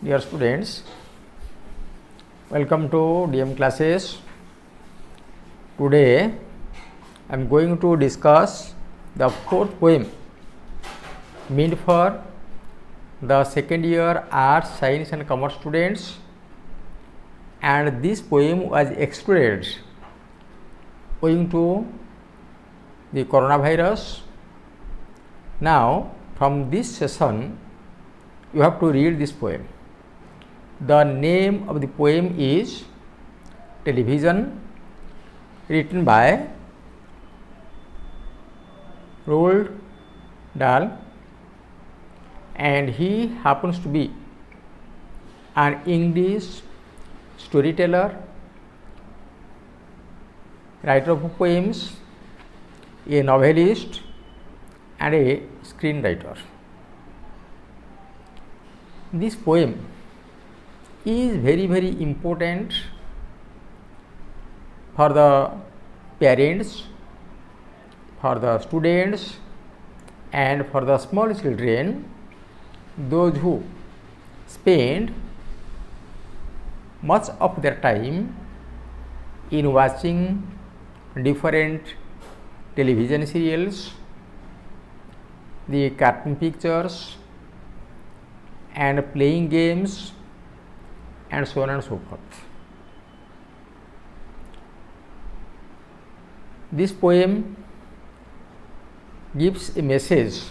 Dear students, welcome to DM classes. Today I am going to discuss the fourth poem meant for the second year arts, science and commerce students, and this poem was excluded owing to the coronavirus. Now from this session you have to read this poem. The name of the poem is Television, written by Roald Dahl, and he happens to be an English storyteller, writer of poems, a novelist and a screenwriter. This poem is very important for the parents, for the students and for the small children, those who spend much of their time in watching different television serials, the cartoon pictures and playing games and so on and so forth. This poem gives a message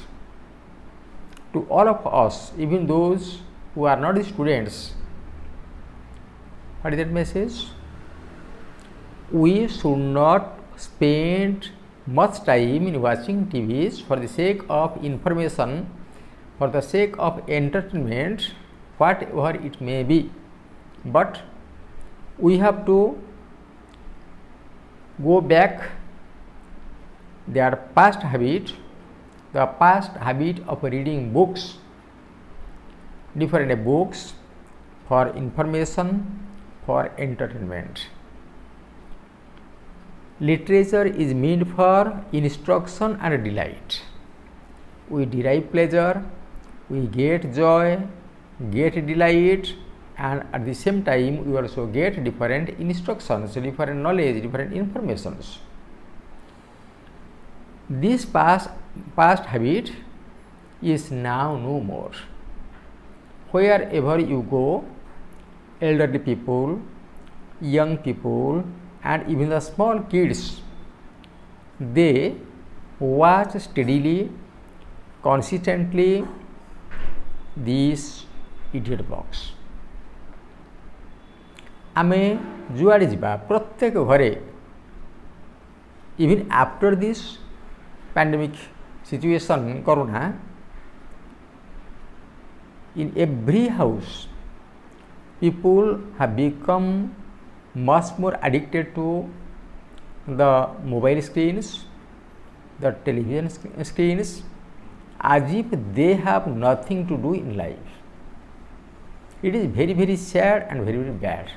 to all of us, even those who are not students. What is that message? We should not spend much time in watching TVs for the sake of information, for the sake of entertainment, whatever it may be. But we have to go back their past habit, the past habit of reading books, different books for information, for entertainment. Literature is meant for instruction and delight. We derive pleasure, we get joy, get delight, and at the same time we also get different instructions, different knowledge, different informations. This past habit is now no more. Wherever you go, elderly people, young people and even the small kids, they watch steadily, consistently these idiot box. आमे जुआड़े जीवा प्रत्येक घरे even after this pandemic situation corona in every house people have become much more addicted to the mobile screens, the television screens, as if they have nothing to do in life. It is very sad and very bad.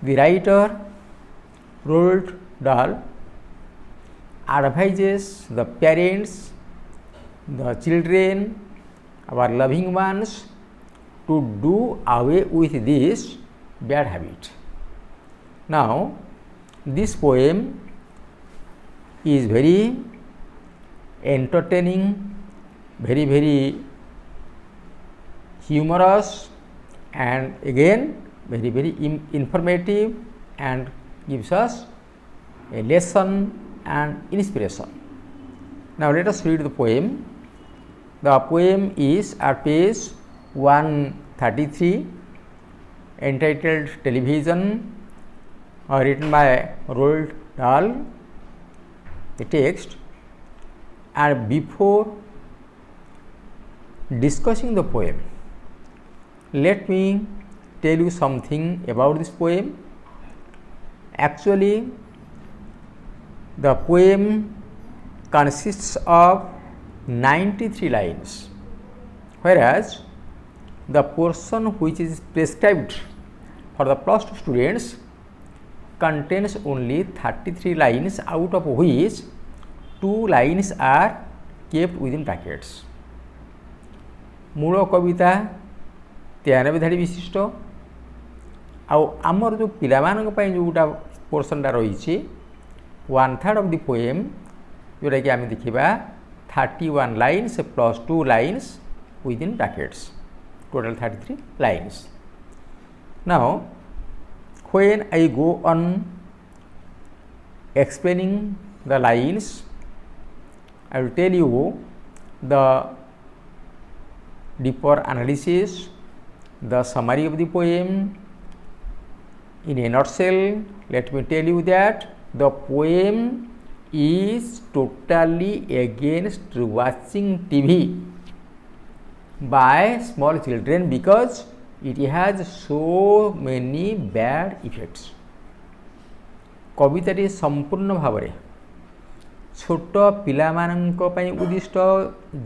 The writer Roald Dahl advises the parents, the children, our loving ones to do away with this bad habit. Now, this poem is very entertaining, very humorous and again very informative and gives us a lesson and inspiration. Now let us read the poem. The poem is at page 133, entitled Television, written by Roald Dahl, the text. And before discussing the poem, let me tell you something about this poem. Actually, the poem consists of 93 lines, whereas the portion which is prescribed for the plus 2 students contains only 33 lines, out of which 2 lines are kept within brackets. मूल कविता 93 धाड़ी विशिष्ट आमर जो पाई जोटा पोर्शनटा रही 1/3 of the poem जोटा कि आम देखा 31 lines plus 2 lines with in brackets total 33 lines. Now when I go on explaining the lines, I will tell you the deeper analysis, the summary of the poem. In a nutshell, let me tell you that the poem is totally against watching TV by small children because it has so many bad effects. कविताटी संपूर्ण भाव में छोट पिलामानंको उद्दिष्ट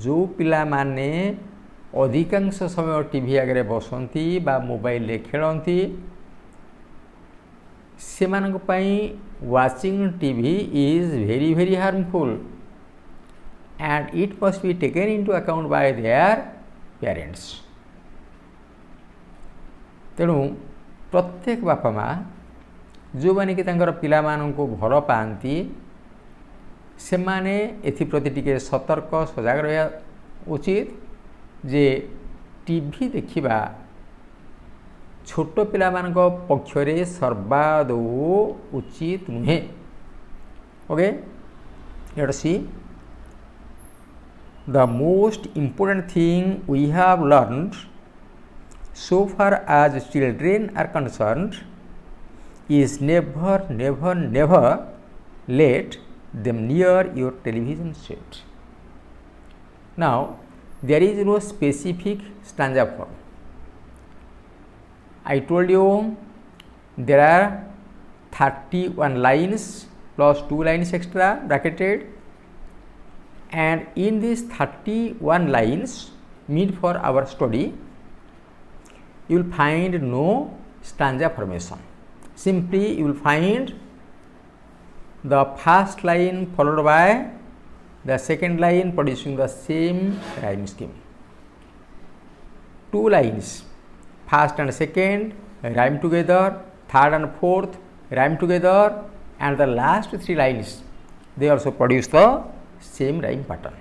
जो पिला माने अधिकांश समय टीवी आगे बसंती बा मोबाइल ले खेलती से watching TV is very very harmful and it must be taken into account by their parents. तेणु प्रत्येक बापा माँ जो मैंने कि पिला मानू भल पाती से माने एप्रति टिके सतर्क सजग रहा उचित जे टीवी देखिबा छोट पिला मानक पक्षरे सर्वादौ उचित नुहे. Okay, let us see the most important thing we have learned so far as children are concerned is never let them near your television set. Now there is no specific stanza form. I told you there are 31 lines plus 2 lines extra bracketed, and in these 31 lines meant for our study you will find no stanza formation. Simply you will find the first line followed by the second line producing the same rhyme scheme. 2 lines, first and second rhyme together, third and fourth rhyme together, and the last 3 lines they also produce the same rhyme pattern.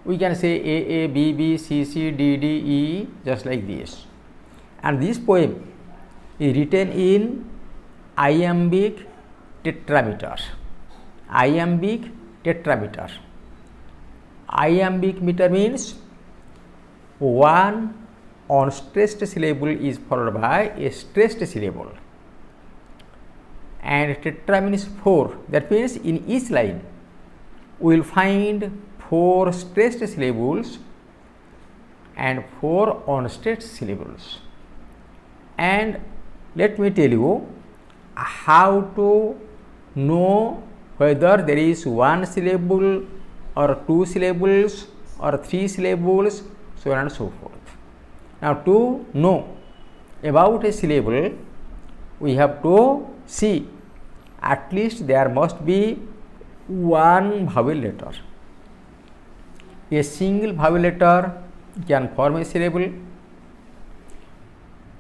We can say A A, B B, C C, D D, E, just like this. And this poem is written in iambic tetrameter. Iambic tetrameter. Iambic meter means one unstressed syllable is followed by a stressed syllable, and tetra means 4. That means in each line we will find 4 stressed syllables and 4 unstressed syllables. And let me tell you how to know whether there is 1 syllable or 2 syllables or 3 syllables, so on and so forth. Now to know about a syllable we have to see at least there must be 1 vowel letter. A single vowel letter can form a syllable,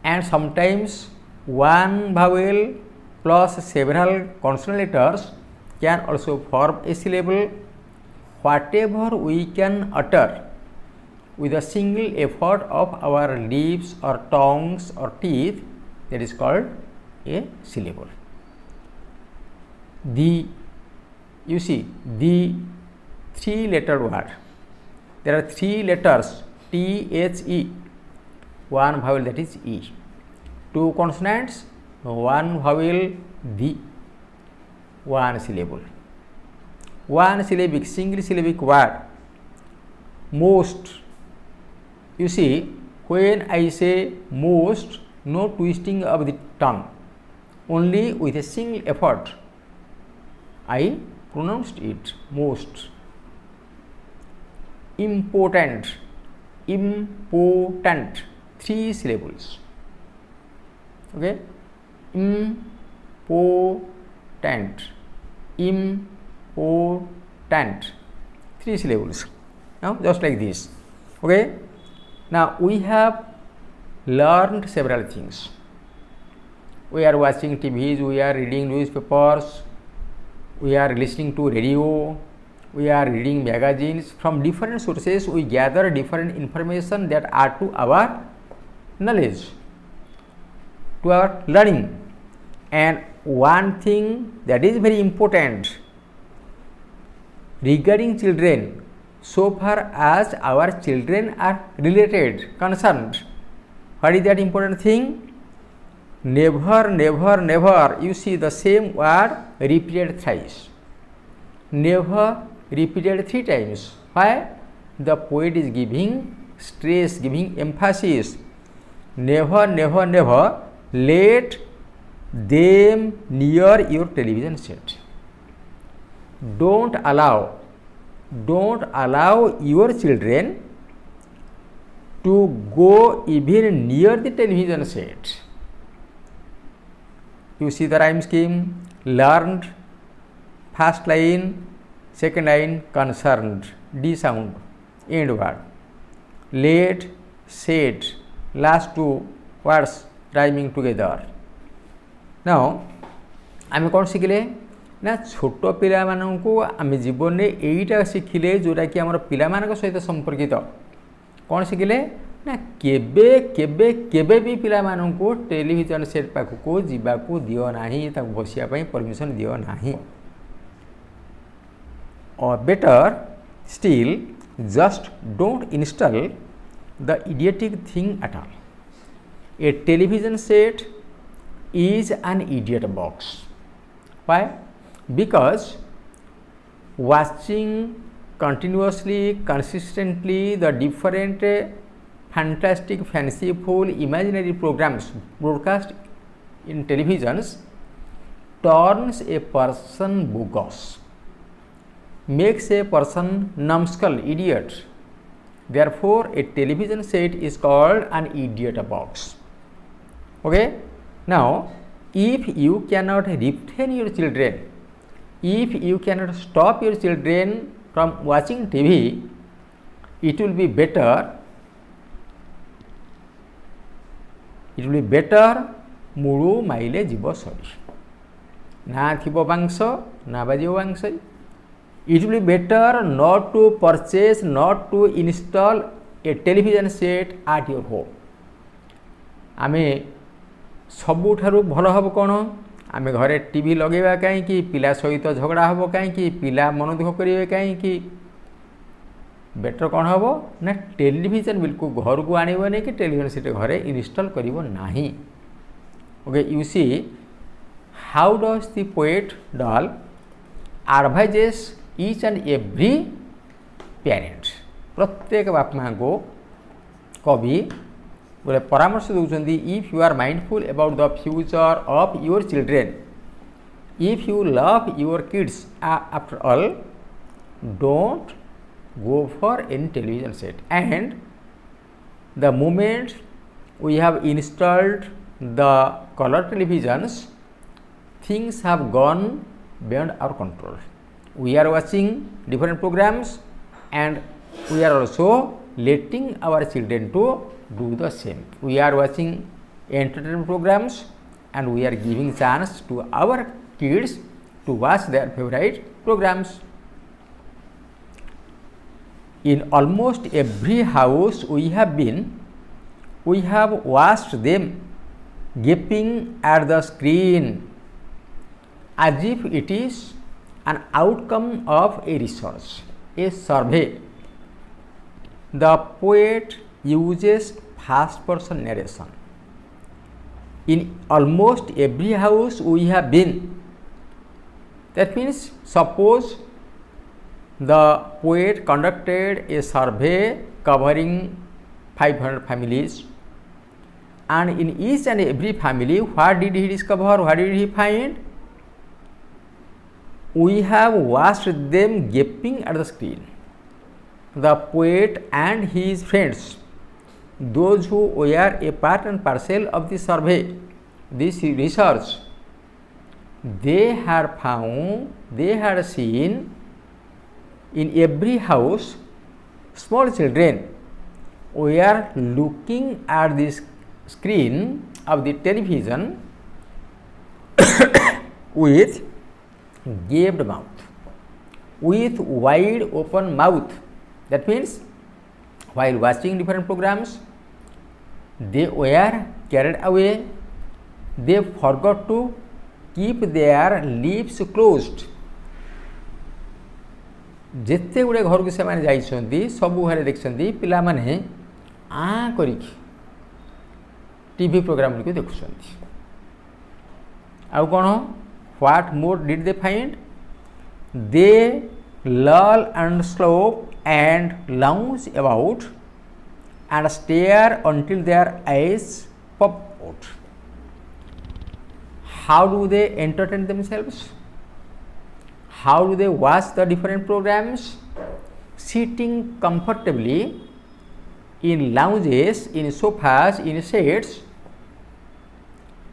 and sometimes 1 vowel plus several consonant letters can also form a syllable. Whatever we can utter with a single effort of our lips or tongues or teeth, that is called a syllable. The, you see, the 3-letter word, there are 3 letters T H E, 1 vowel that is E, 2 consonants, 1 vowel the, 1 syllable. 1 syllabic, single syllabic word. Most, you see, when I say most, no twisting of the tongue, only with a single effort I pronounced it. Most. Important, important, 3 syllables. Okay, important, important, 3 syllables. Now just like this. Okay, Now we have learned several things. We are watching TVs, we are reading newspapers, we are listening to radio, we are reading magazines. From different sources we gather different information that are to our knowledge, to our learning. And one thing that is very important regarding children, so far as our children are related, concerned, what is that important thing? Never, never, never you see the same word repeated thrice. Never repeated 3 times. Why? The poet is giving stress, giving emphasis. Never, never, never let them near your television set. Don't allow your children to go even near the television set. You see the rhyme scheme: learned, first line, second line, concerned, D sound, end word. Let, said, last 2 words rhyming together. Now आमे कौन शिखिले ना छोट पिला मानू आम जीवन में यहीटा शिखिले जोटा कि आम पिला सहित संपर्कित कौन शिखिले ना केबे केबे केबे भी पिला मानू टेलीविजन सेट पाखक जावाक दियो नाही, बसिया परमिशन दियो नाही. Or better still, just don't install the idiotic thing at all. A television set is an idiot box. Why? Because watching continuously, consistently the different fantastic, fanciful, imaginary programs broadcast in televisions turns a person bogus, makes a person numbskull, idiot. Therefore, a television set is called an idiot box. Okay? Now, if you cannot refrain your children, if you cannot stop your children from watching TV, it will be better मुळु माइले जीव सरी ना थिबो बांस ना बाजिबो बांस. It will be better not to purchase, not to install a television set at your home. आमे सबुठारु भल हम कौन आमे घरे टीवी लगेबा कहीं पिला सहित झगड़ा हम कहीं पिला मन दुख करेंगे कहीं बेटर कौन हम ना टेलीविजन बिल्कुल घर को आने कि टेलीविजन सेट घरे इनस्टॉल करिवो नाही. Okay, you see how does the poet doll advises each and every parent. प्रत्येक बाप माँ को कवि गोटे परामर्श दौरान, if you are mindful about the future of your children, if you love your kids after all, don't go for any television set. And the moment we have installed the color televisions, things have gone beyond our control. We are watching different programs and we are also letting our children to do the same. We are watching entertainment programs and we are giving chance to our kids to watch their favorite programs. In almost every house we have watched them gaping at the screen as if it is an outcome of a research, a survey. The poet uses first person narration. In almost every house we have been. That means suppose the poet conducted a survey covering 500 families, and in each and every family what did he discover, what did he find? We have watched them gaping at the screen. The poet and his friends, those who were a part and parcel of the survey, this research, they had seen in every house small children we are looking at the screen of the television with gaped mouth, with wide open mouth. That means while watching different programs, they were carried away. They forgot to keep their lips closed. ଯେତେ गुड़े घर को से जाइछन्ती सबु घरे देखछन्ती पिला माने आ करिक टीवी प्रोग्राम को देखुछन्ती आउ कोन what more did they find they lull and slope and lounge about and stare until their eyes pop out. How do they entertain themselves? How do they watch the different programs? Sitting comfortably in lounges, in sofas, in shades,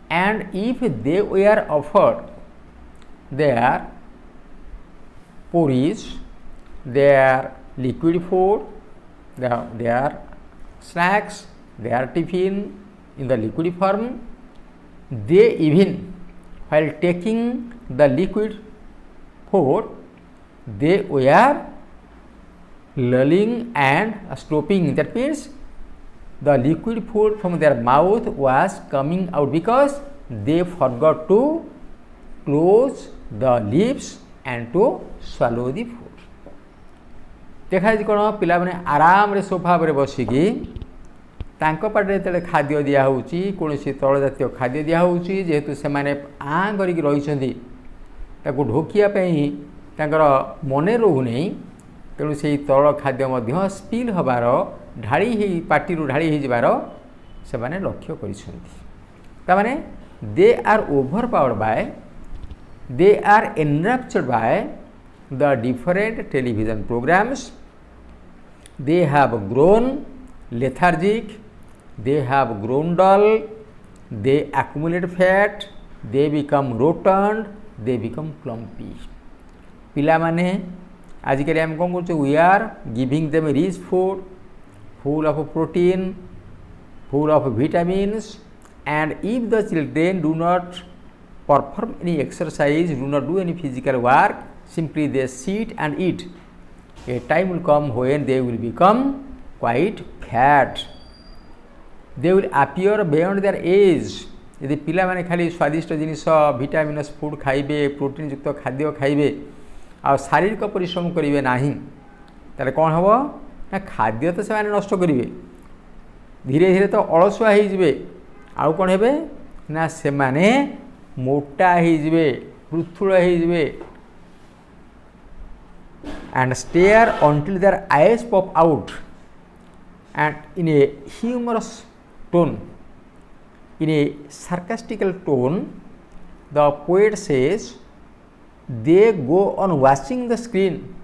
and if they were offered their porridge, their liquid food, their snacks, their tiffin in the liquid form, they even while taking the liquid food, they were lulling and stopping. That means the liquid food from their mouth was coming out because they forgot to close the lips and to swallow the food. देखा कौन पिला माने आराम रे sofa पर बसिकी तांको पाटे जेते खाद्य दिया होउची कोनोसी तैल जातीय खाद्य दिया होउची जेहेतु से माने आ करिक रहिसंती ताको ढोकिया पई तांकर मने रहू नै तेणु से तैल खाद्य मध्य स्पिल हबार ढाली ही पाटी रु ढाली ही जबार से माने लक्ष्य करिसंती ता माने they are overpowered by they are enraptured by the different television programs. They have grown lethargic, they have grown dull, they accumulate fat, they become rotund, they become clumpy. पिला माने आजिकल हम कौन करछे we are giving them rich food full of protein, full of vitamins, and if the children do not perform any exercise, do not do any physical work, simply they sit and eat, a time will come when they will become quite fat. They will appear beyond their age. यदि पिला माने खाली स्वादिष्ट जिनिस vitamins food खाइबे protein युक्त खाद्य खाइबे आ शारीरिक परिश्रम करिवे नाही ताले कोन हबो ना खाद्य तो से माने नष्ट करिवे धीरे धीरे तो अलसुआ ही जिवे आउ कोन हेबे ना से माने मोटा ही जिवे पृथुल ही जिवे and stare until their eyes pop out, and in a humorous tone, in a sarcastical tone, the poet says they go on watching the screen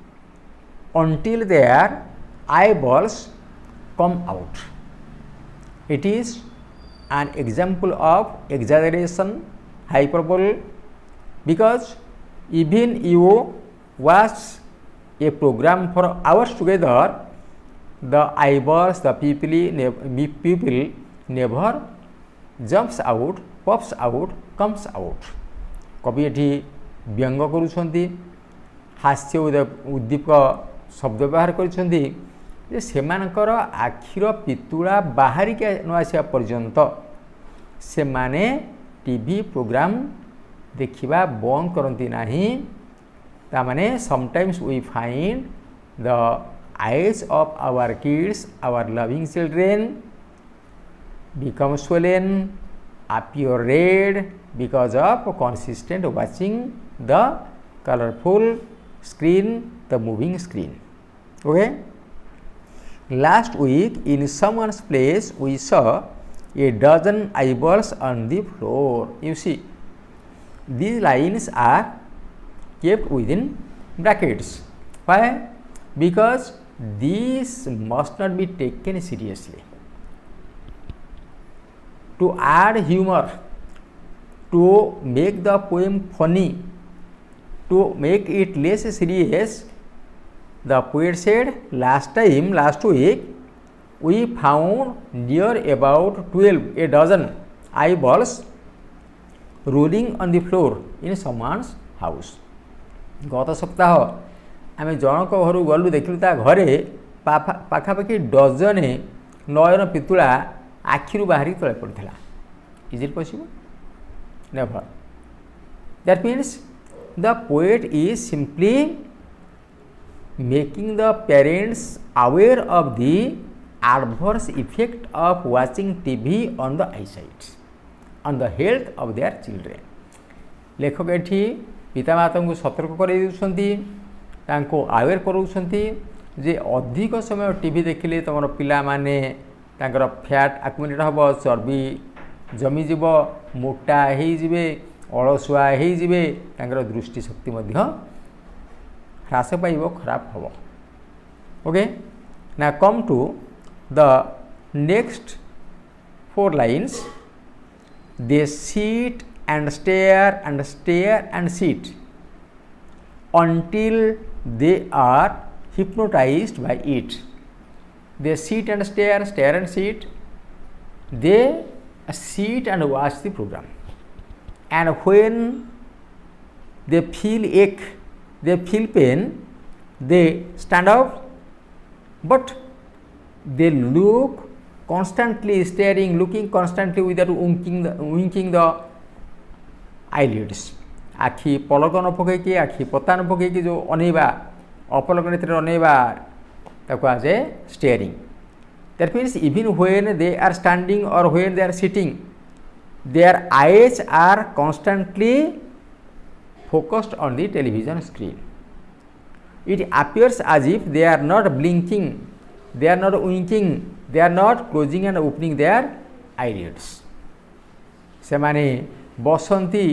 until their eyeballs come out. It is an example of exaggeration, hyperbole, because even you watch a program for hours together, the eyeballs, the pupil never jumps out, pops out, comes out. कवि एठी व्यंग करुछंती हास्य उद्दीपक शब्द व्यवहार करुछंती जे सेमानकर आखिर पितुळा बाहरिका न आसिया पर्यंत से माने टीवी प्रोग्राम देखिबा बंद करंती नाही ता माने sometimes we find the eyes of our kids, our loving children become swollen, appear red because of consistent watching the colorful screen, the moving screen. Okay. Last week in someone's place we saw a dozen eyeballs on the floor. You see, these lines are kept within brackets. Why? Because these must not be taken seriously. To add humor, to make the poem funny, to make it less serious, the poet said last week we found near about 12 a dozen eyeballs rolling on the floor in someone's house. गत सप्ताह आम जनक घर गलु देखिलु ता घरे पाखापाखि डजने नयन पितुला आखिरु बाहरी तले पड़ता. Is it possible? Never. That means the poet is simply making the parents aware of the adverse effect of watching TV on the eyesight, on the health of their children. लेखक एठी पितामाता को सतर्क कर अवेयर कराउछंती जे अधिक समय TV देखिले तुम पिला माने तांकर फैट आक्युमुलेट हम, चर्बी जमीजीव, मोटा होइजिबे, अलसुआ होइजिबे, तांकर दृष्टि शक्ति मध्य ह्रास पाइब, खराब हम. Okay, now come to the next 4 lines. They sit and stare and stare and sit until they are hypnotized by it. They sit and stare, stare and sit. They sit and watch the program. And when they feel ache, they feel pain, they stand up, but they look constantly staring, looking constantly without winking the eyelids. आखि पलक न पकईकि, आखि पता न पकईकि जो अनेबा अपलक नेत्र अनेबा ताको आज steering. That means even when they are standing or when they are sitting, their eyes are constantly focused on the television screen. It appears as if they are not blinking, they are not winking, they are not closing and opening their eyelids. सेमाने बसंती,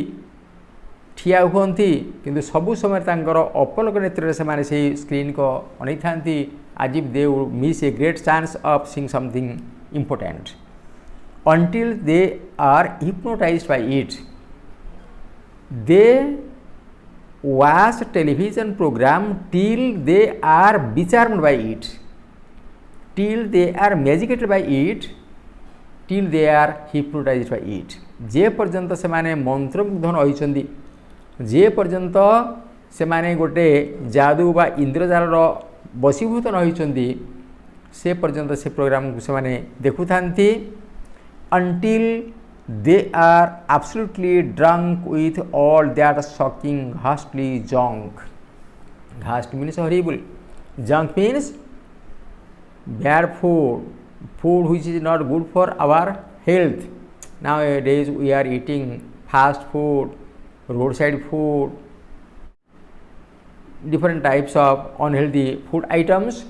ठिया हुअन्ति, किंतु सबु समय तांकर अपलक नेत्र से screen को अनै थांती as if they would miss a great chance of seeing something important. Until they are hypnotized by it, they watch television program till they are becharmed by it, till they are magicated by it, till they are hypnotized by it. जे पर्यंत से माने मंत्रमुग्ध रही, जे पर्यंत से माने गोटे जादू बा इंद्रजाल बसीभूत रही, से पर्यंत से प्रोग्राम को से माने देखु थांती until they are absolutely drunk with all that shocking ghastly junk. Ghast means horrible, junk means bad food, food which is not good for our health. Nowadays we are eating fast food, roadside food, different types of unhealthy food items.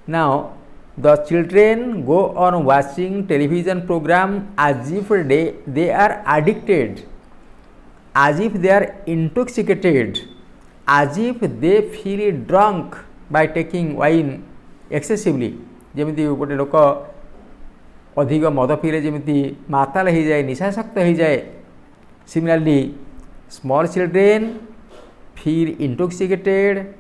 Now the children go on watching television program as if they are addicted, as if they are intoxicated, as if they feel drunk by taking wine excessively. जेमिति गोटे लोक अधिक मद पीले जेमिति माताल हो जाए, निशाशक्त हो जाए, similarly small children feel intoxicated,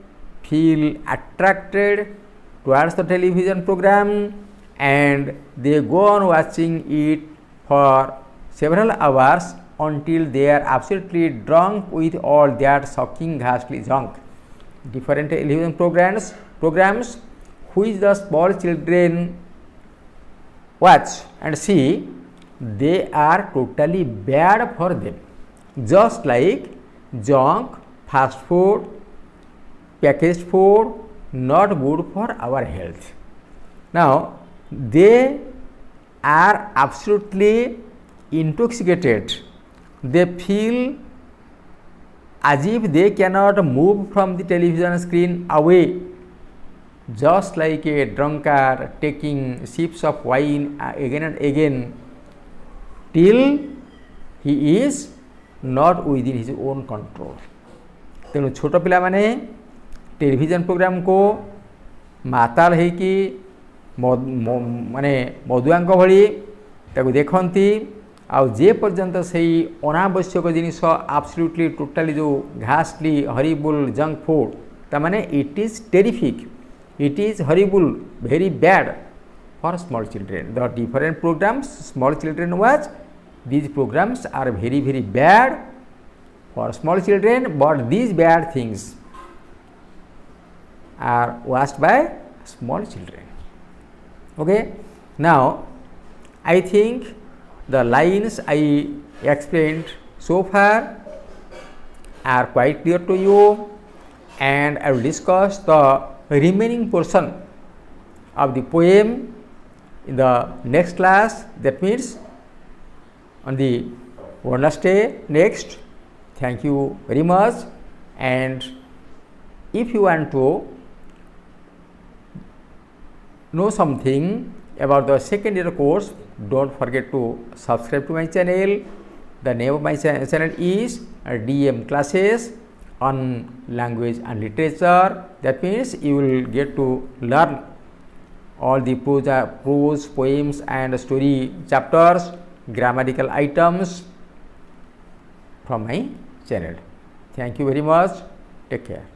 feel attracted towards the television program, and they go on watching it for several hours until they are absolutely drunk with all that shocking ghastly junk. Different television programs which the small children watch and see, they are totally bad for them, just like junk, fast food, packaged food, not good for our health. Now they are absolutely intoxicated, they feel as if they cannot move from the television screen away, just like a drunkard taking sips of wine again and again till he is not within his own control. तेणु छोट पिला माने television programme को माताल होइकी माने मधुआंक भली ताको देखती, आउ जे पर्यंत सही अनावश्यक जिनिस एब्सोल्युटली टोटाली जो घासली हरिबल जंक फूड ता माने it is terrific, it is horrible, very bad for small children. The different programs small children watch, these programs are very bad for small children, but these bad things are watched by small children. Okay. Now, I think the lines I explained so far are quite clear to you, and I will discuss the remaining portion of the poem in the next class. That means on the Wednesday next. Thank you very much, and if you want to know something about the second year course, don't forget to subscribe to my channel. The name of my channel is DM Classes on Language and Literature. That means you will get to learn all the prose, poems and story chapters, grammatical items from my channel. Thank you very much. Take care.